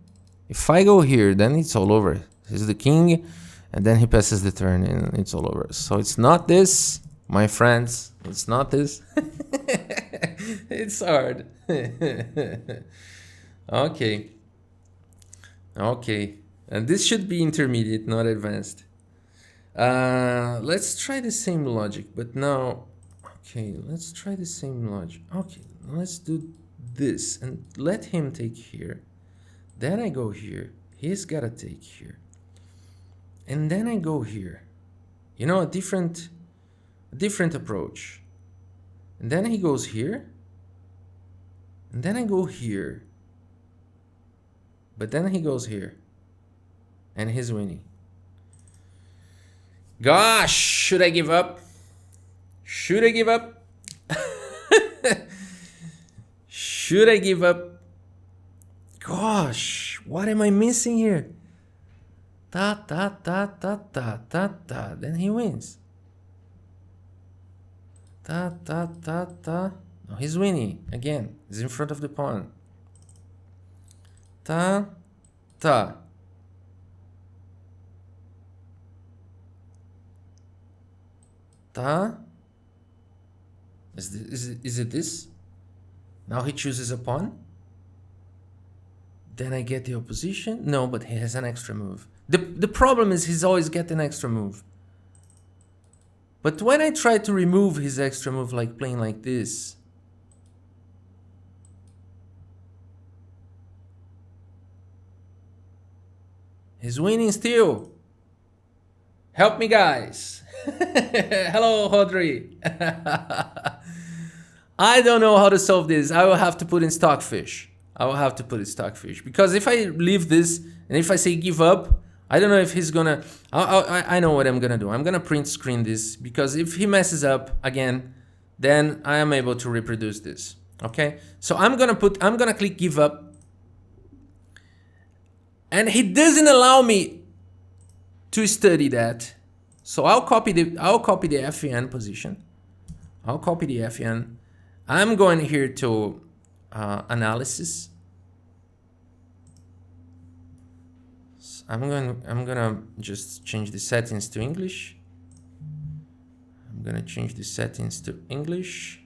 if I go here, then it's all over. This is the king, and then he passes the turn, and it's all over. So it's not this, my friends. It's not this. It's hard. Okay. And this should be intermediate, not advanced. Let's try the same logic, but now... Okay, let's try the same logic. Okay, let's do this and let him take here. Then I go here. He's gotta take here. And then I go here. You know, a different approach. And then he goes here. And then I go here. But then he goes here. And he's winning. Gosh, should I give up? Should I give up? Should I give up? Gosh, what am I missing here? Ta ta ta ta ta ta ta. Then he wins. Ta ta ta ta. No, he's winning again. He's in front of the pawn. Ta ta. Ta. Is it this? Now he chooses a pawn. Then I get the opposition. No, but he has an extra move. The problem is he's always getting an extra move. But when I try to remove his extra move, like playing like this, he's winning still. Help me, guys. Hello, Rodri. I don't know how to solve this. I will have to put in Stockfish. I will have to put in Stockfish. Because if I leave this, and if I say give up, I don't know if he's gonna... I know what I'm gonna do. I'm gonna print screen this, because if he messes up again, then I am able to reproduce this. Okay? So I'm gonna click give up. And he doesn't allow me to study that. So I'll copy the FEN position. I'll copy the FEN. I'm going here to analysis. So I'm gonna just change the settings to English. I'm gonna change the settings to English.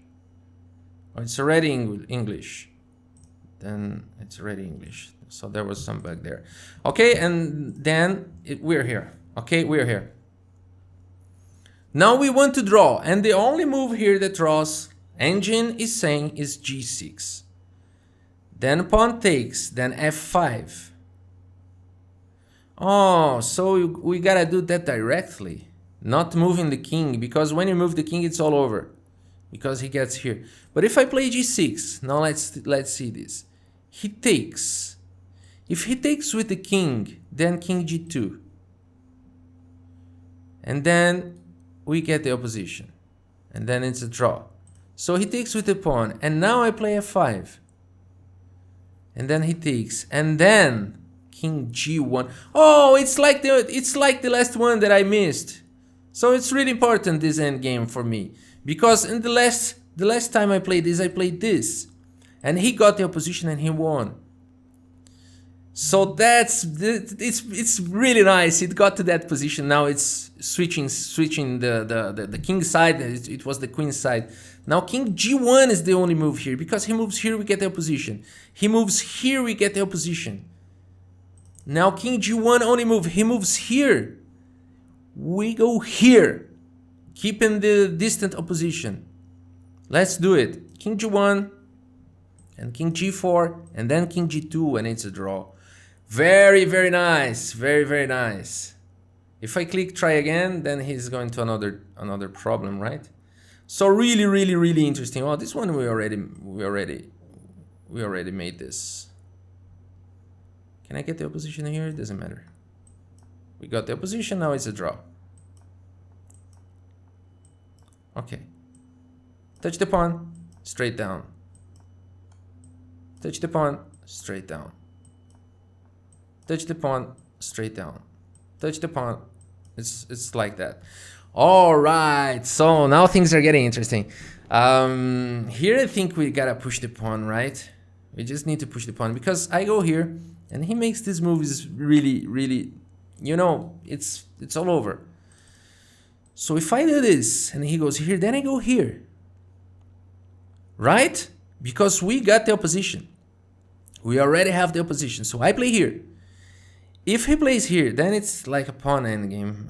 Oh, it's already English. Then it's already English. So there was some bug there. Okay, and then we're here. Okay, we're here. Now we want to draw, and the only move here that draws, engine is saying, is G6. Then pawn takes, then F5. Oh, so we gotta do that directly, not moving the king, because when you move the king, it's all over, because he gets here. But if I play G6, now let's see this. He takes. If he takes with the king, then king G2. And then we get the opposition. And then it's a draw. So he takes with the pawn. And now I play F5. And then he takes. And then king G1. Oh, it's like the last one that I missed. So it's really important, this endgame for me. Because in the last time I played this. And he got the opposition and he won. So it's really nice. It got to that position. Now it's switching the king side. It was the queen side. Now king G1 is the only move here, because he moves here, we get the opposition. He moves here, we get the opposition. Now king G1 only move. He moves here. We go here, keeping the distant opposition. Let's do it. King G1 and king G4 and then king G2, and it's a draw. Very, very nice. Very, very nice. If I click try again, then he's going to another problem, right? So really, really, really interesting. Oh, this one we already made this. Can I get the opposition here? It doesn't matter. We got the opposition, now it's a draw. Okay. Touch the pawn, straight down. Touch the pawn, straight down. Touch the pawn, straight down. Touch the pawn. It's like that. All right, so now things are getting interesting. Here I think we gotta push the pawn, right? We just need to push the pawn, because I go here and he makes this move is really, really, you know, it's all over. So if I do this and he goes here, then I go here. Right? Because we got the opposition. We already have the opposition. So I play here. If he plays here, then it's like a pawn endgame.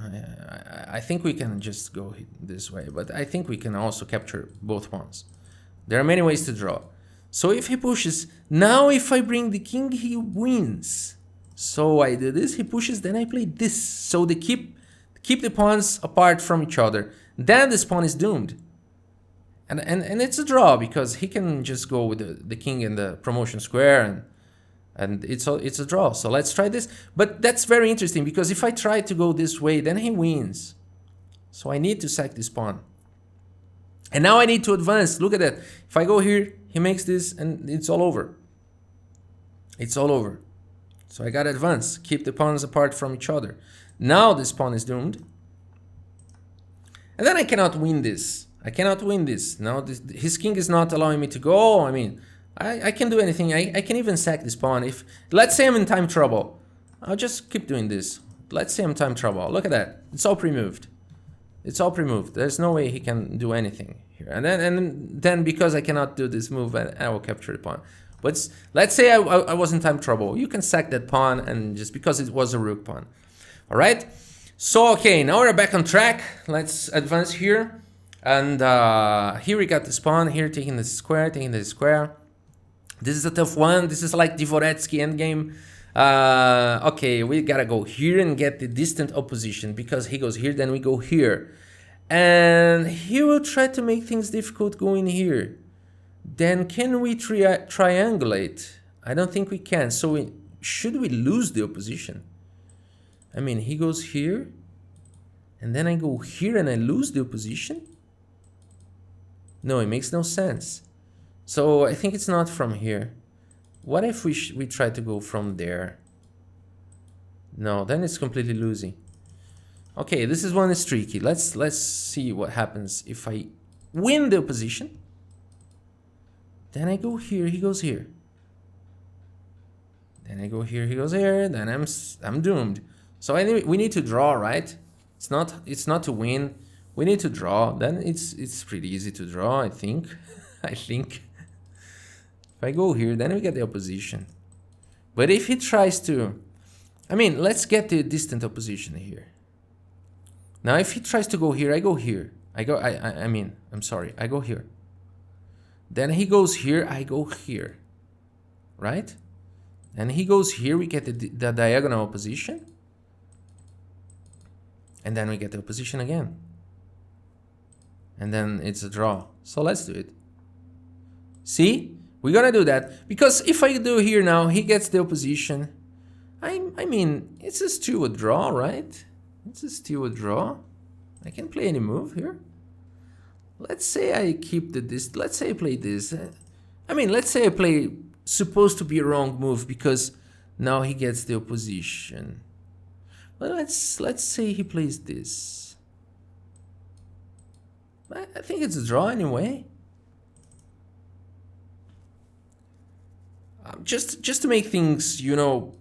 I think we can just go this way, but I think we can also capture both pawns. There are many ways to draw. So if he pushes, now if I bring the king, he wins. So I do this, he pushes, then I play this. So they keep the pawns apart from each other. Then this pawn is doomed. And it's a draw because he can just go with the king in the promotion square and it's a draw. So let's try this. But that's very interesting because if I try to go this way, then he wins. So I need to sack this pawn. And now I need to advance. Look at that. If I go here, he makes this and it's all over. It's all over. So I gotta advance. Keep the pawns apart from each other. Now this pawn is doomed. And then I cannot win this. I cannot win this. Now his king is not allowing me to go. I mean, I can do anything. I can even sack this pawn. If let's say I'm in time trouble, I'll just keep doing this. Let's say I'm in time trouble. Look at that. It's all pre-moved. It's all pre-moved. There's no way he can do anything here. And then because I cannot do this move, I will capture the pawn. But let's say I was in time trouble. You can sack that pawn and just because it was a rook pawn. All right. So okay, now we're back on track. Let's advance here. And here we got this pawn. Here taking the square, taking the square. This is a tough one. This is like Dvoretsky endgame. Okay, we gotta go here and get the distant opposition because he goes here, then we go here. And he will try to make things difficult going here. Then can we triangulate? I don't think we can. So should we lose the opposition? I mean, he goes here, and then I go here and I lose the opposition? No, it makes no sense. So I think it's not from here. What if we try to go from there? No, then it's completely losing. Okay, this is one is tricky. Let's see what happens if I win the opposition. Then I go here, he goes here. Then I go here, he goes here. Then I'm doomed. So we need to draw, right? It's not to win. We need to draw. Then it's pretty easy to draw, I think. I think. If I go here, then we get the opposition. But if he tries to, I mean, let's get the distant opposition here. Now, if he tries to go here, I go here. I go here. Then he goes here, I go here. Right? And he goes here, we get the diagonal opposition. And then we get the opposition again. And then it's a draw. So let's do it. See? We're gonna do that. Because if I do here now, he gets the opposition. I mean, it's still a draw, right? It's still a draw. I can play any move here. Let's say I keep this. Let's say I play this. I mean, let's say I play supposed to be a wrong move because now he gets the opposition. Well, let's say he plays this. I think it's a draw anyway. Just to make things, you know,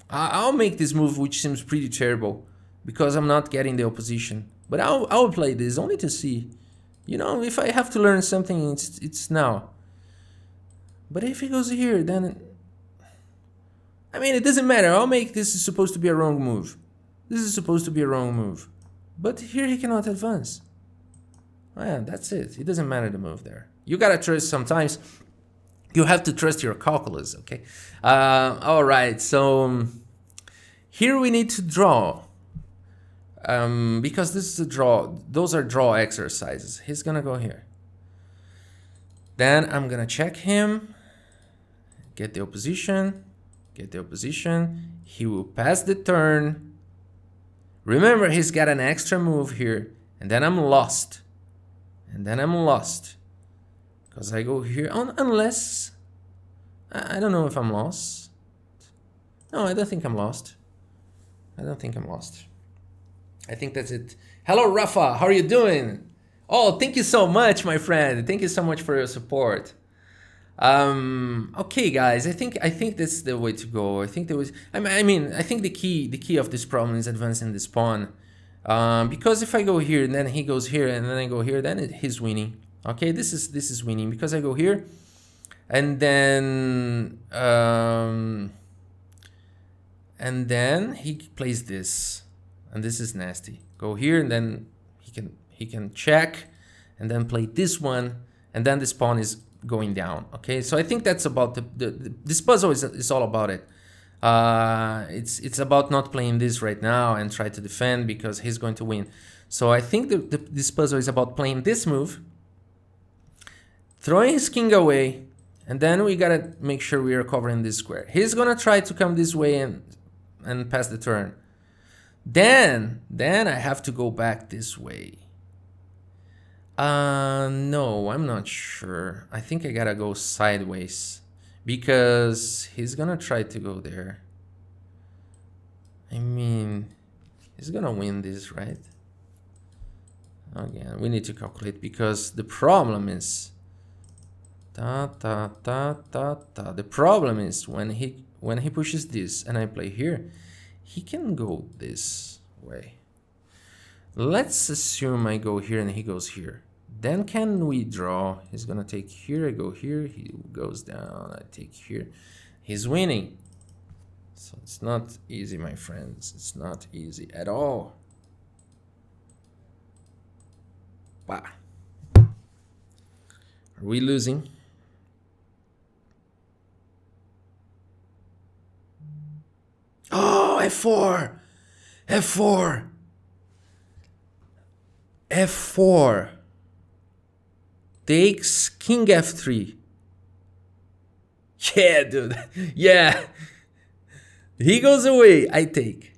I'll make this move which seems pretty terrible because I'm not getting the opposition. But I'll play this only to see. You know, if I have to learn something, it's now. But if he goes here, then I mean, it doesn't matter. I'll make this is supposed to be a wrong move. This is supposed to be a wrong move. But here he cannot advance. Oh, yeah, that's it. It doesn't matter the move there. You gotta trust sometimes. You have to trust your calculus, okay? All right, so here we need to draw. Because this is a draw. Those are draw exercises. He's gonna go here. Then I'm gonna check him. Get the opposition. Get the opposition. He will pass the turn. Remember, he's got an extra move here. And then I'm lost. And then I'm lost. Because I go here, unless, I don't know if I'm lost. No, I don't think I'm lost. I don't think I'm lost. I think that's it. Hello, Rafa, how are you doing? Oh, thank you so much, my friend. Thank you so much for your support. Okay, guys, I think that's the way to go. I think there was, I mean, I think the key of this problem is advancing this pawn. Because if I go here and then he goes here and then I go here, then he's winning. Okay, this is winning because I go here, and then And then he plays this, and this is nasty. Go here, and then he can check, and then play this one, and then this pawn is going down. Okay, so I think that's about this puzzle is all about it. It's about not playing this right now and try to defend because he's going to win. So I think this puzzle is about playing this move, throwing his king away, and then we gotta make sure we are covering this square. He's gonna try to come this way and pass the turn. Then I have to go back this way. No, I'm not sure. I think I gotta go sideways because he's gonna try to go there. I mean, he's gonna win this, right? Again, we need to calculate because the problem is the problem is when he pushes this and I play here, he can go this way. Let's assume I go here and he goes here. Then can we draw? He's gonna take here, I go here, he goes down, I take here. He's winning. So it's not easy, my friends. It's not easy at all. Wow. Are we losing? Oh, F4! F4! F4 takes King F3. Yeah, dude. Yeah. He goes away, I take.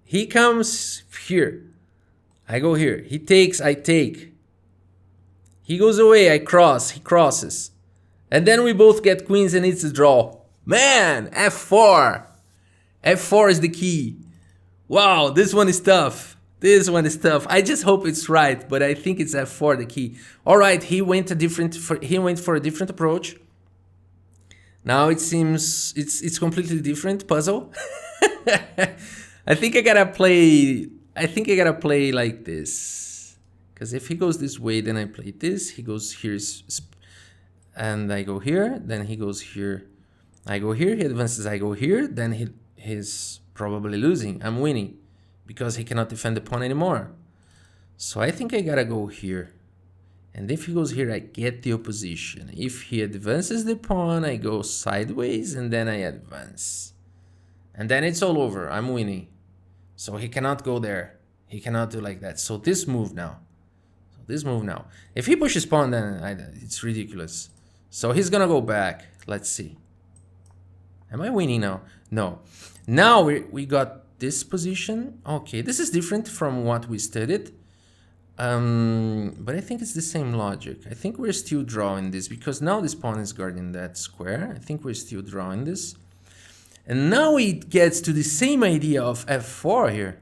He comes here. I go here. He takes, I take. He goes away, I cross. He crosses. And then we both get queens and it's a draw. Man, F4. F4 is the key. Wow, this one is tough. This one is tough. I just hope it's right, but I think it's F4 the key. All right, he went for a different approach. Now it seems it's completely different puzzle. I think I gotta play like this. Because if he goes this way, then I play this. He goes here, and I go here. Then he goes here. I go here. He advances. I go here. Then he's probably losing. I'm winning. Because he cannot defend the pawn anymore. So I think I gotta go here. And if he goes here, I get the opposition. If he advances the pawn, I go sideways and then I advance. And then it's all over. I'm winning. So he cannot go there. He cannot do like that. So this move now. If he pushes pawn, then it's ridiculous. So he's gonna go back. Let's see. Am I winning now? No. Now we got this position. Okay, this is different from what we studied. But I think it's the same logic. I think we're still drawing this because now this pawn is guarding that square. I think we're still drawing this. And now it gets to the same idea of F4 here.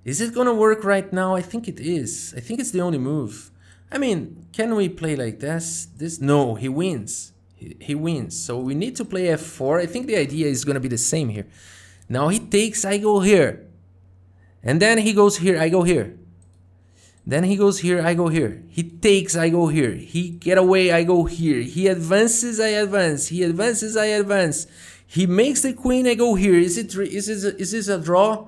Is it gonna work right now? I think it is. I think it's the only move. I mean, can we play like this? No, he wins. He wins. So we need to play F4. I think the idea is gonna be the same here. Now he takes, I go here. And then he goes here, I go here. Then he goes here, I go here. He takes, I go here. He get away, I go here. He advances, I advance. He advances, I advance. He makes the queen, I go here. Is this a draw?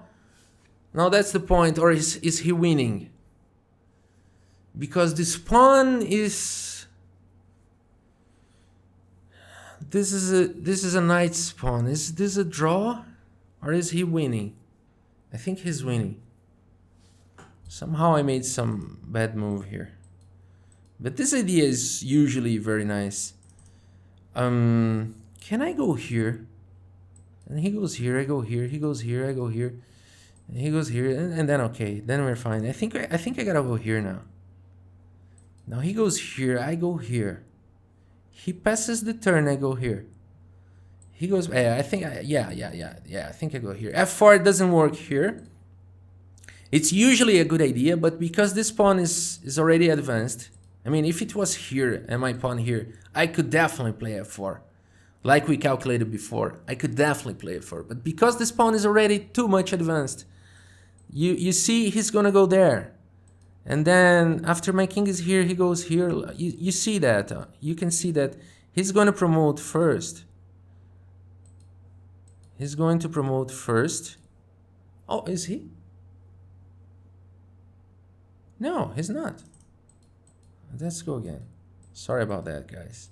No, that's the point. Or is he winning? Because this pawn is... This is a knight's pawn. Is this a draw? Or is he winning? I think he's winning. Somehow I made some bad move here. But this idea is usually very nice. Can I go here? And he goes here, I go here. He goes here, I go here. And he goes here, and then okay, then we're fine. I think I gotta go here now. Now he goes here, I go here. He passes the turn, I go here. He goes, I think I go here. F4 doesn't work here. It's usually a good idea, but because this pawn is already advanced, I mean, if it was here and my pawn here, I could definitely play F4. Like we calculated before, I could definitely play F4. But because this pawn is already too much advanced, you see he's gonna go there. And then after my king is here, he goes here. You see that, you can see that he's gonna promote first. He's going to promote first. Oh, is he? No, he's not. Let's go again. Sorry about that, guys.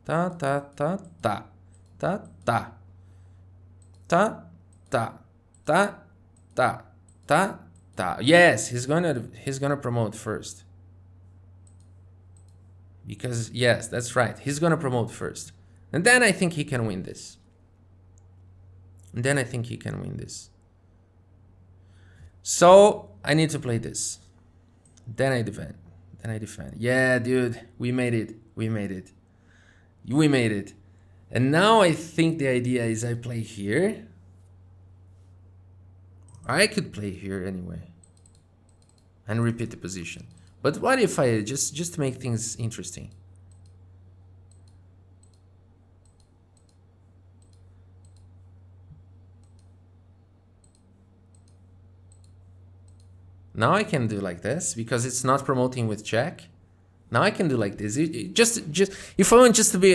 Ta ta ta ta ta ta ta ta ta ta ta ta. Yes, he's gonna promote first. Because yes, that's right. He's gonna promote first. And then I think he can win this. And then I think he can win this. So I need to play this. Then I defend. Then I defend. Yeah, dude, we made it. We made it. We made it. And now I think the idea is I play here. I could play here anyway. And repeat the position. But what if I just to make things interesting? Now I can do like this because it's not promoting with check. Now I can do like this. Just if I want just to be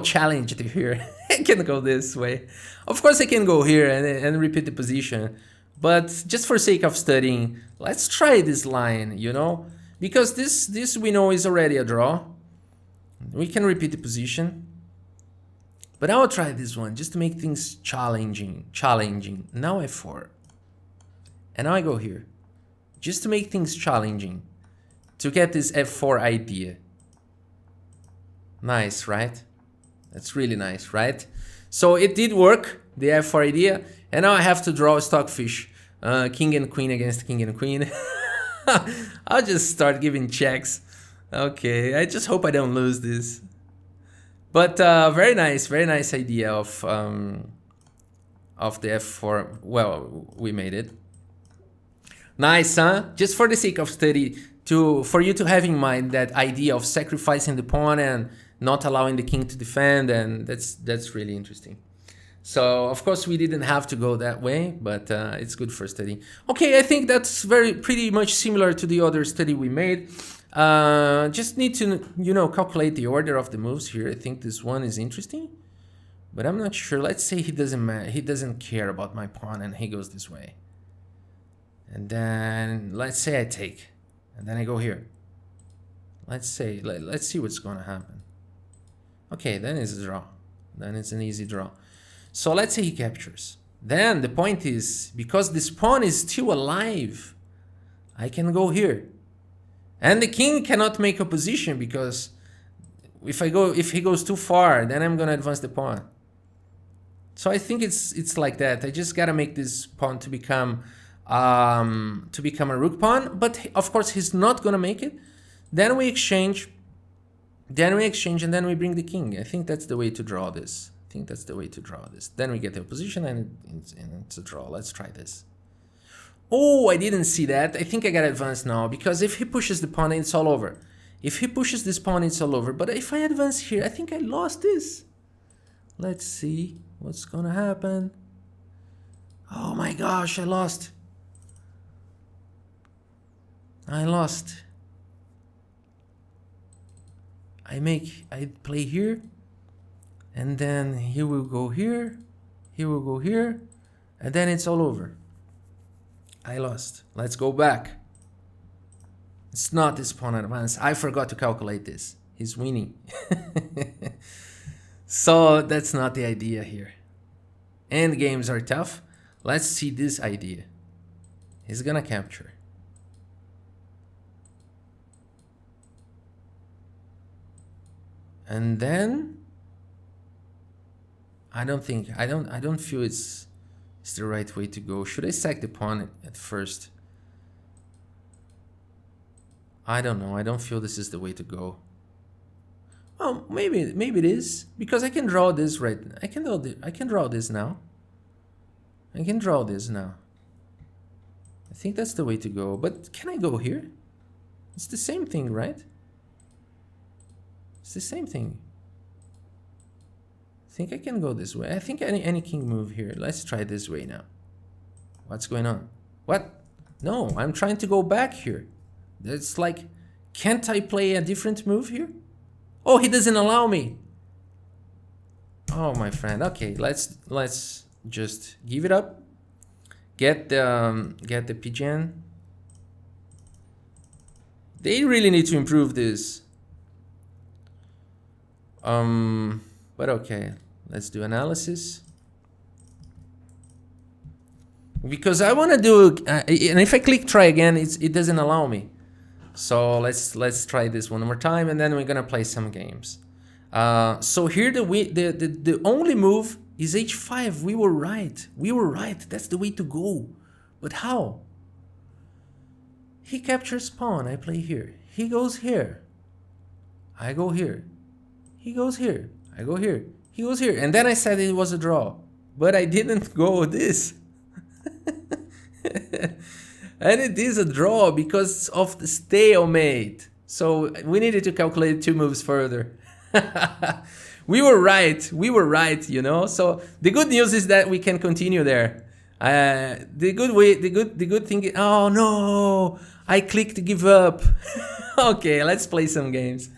challenged here, I can go this way. Of course I can go here and repeat the position, but just for sake of studying, let's try this line, because this we know is already a draw. We can repeat the position, but I will try this one just to make things challenging. Now F4, and now I go here. Just to make things challenging, to get this F4 idea. Nice, right? That's really nice, right? So it did work, the F4 idea, and now I have to draw a stockfish. King and queen against king and queen. I'll just start giving checks. Okay, I just hope I don't lose this. But very nice idea of the F4. Well, we made it. Nice, huh? Just for the sake of study, for you to have in mind that idea of sacrificing the pawn and not allowing the king to defend, and that's really interesting. So of course we didn't have to go that way, but it's good for study. Okay, I think that's pretty much similar to the other study we made. Just need to calculate the order of the moves here. I think this one is interesting, but I'm not sure. Let's say he doesn't care about my pawn and he goes this way. And then let's say I take, and then I go here. Let's see what's gonna happen. Okay, then it's a draw. Then it's an easy draw. So let's say he captures. Then the point is, because this pawn is still alive, I can go here. And the king cannot make a position because if he goes too far, then I'm gonna advance the pawn. So I think it's like that. I just gotta make this pawn to become a rook pawn, but of course he's not gonna make it. Then we exchange, and then we bring the king. I think that's the way to draw this. Then we get the position and it's a draw. Let's try this. Oh, I didn't see that. I think I got advanced now, because if he pushes the pawn, it's all over. If he pushes this pawn, it's all over. But if I advance here, I think I lost this. Let's see what's gonna happen. Oh my gosh, I lost. I play here, and then he will go here, and then it's all over. I lost. Let's go back. It's not this pawn advance. I forgot to calculate this. He's winning. So that's not the idea here. End games are tough. Let's see this idea. He's gonna capture. And then I don't feel it's the right way to go. Should I sack the pawn at first? I don't know. I don't feel this is the way to go. Well, maybe it is, because I can draw this right. I can draw this now. I think that's the way to go. But can I go here? It's the same thing, right? It's the same thing. I think I can go this way. I think any king move here. Let's try this way now. What's going on? What? No, I'm trying to go back here. It's like, can't I play a different move here? Oh, he doesn't allow me. Oh, my friend. Okay, let's just give it up. Get the pigeon. They really need to improve this. But okay, let's do analysis. Because I want to do, and if I click try again, it doesn't allow me. So let's try this one more time, and then we're gonna play some games. So here the only move is h5. We were right. We were right. That's the way to go. But how? He captures pawn. I play here. He goes here. I go here. He goes here. I go here. He goes here. And then I said it was a draw. But I didn't go this. And it is a draw because of the stalemate. So we needed to calculate 2 moves further. We were right, you know. So the good news is that we can continue there. The good thing. Oh no! I clicked give up. Okay, let's play some games.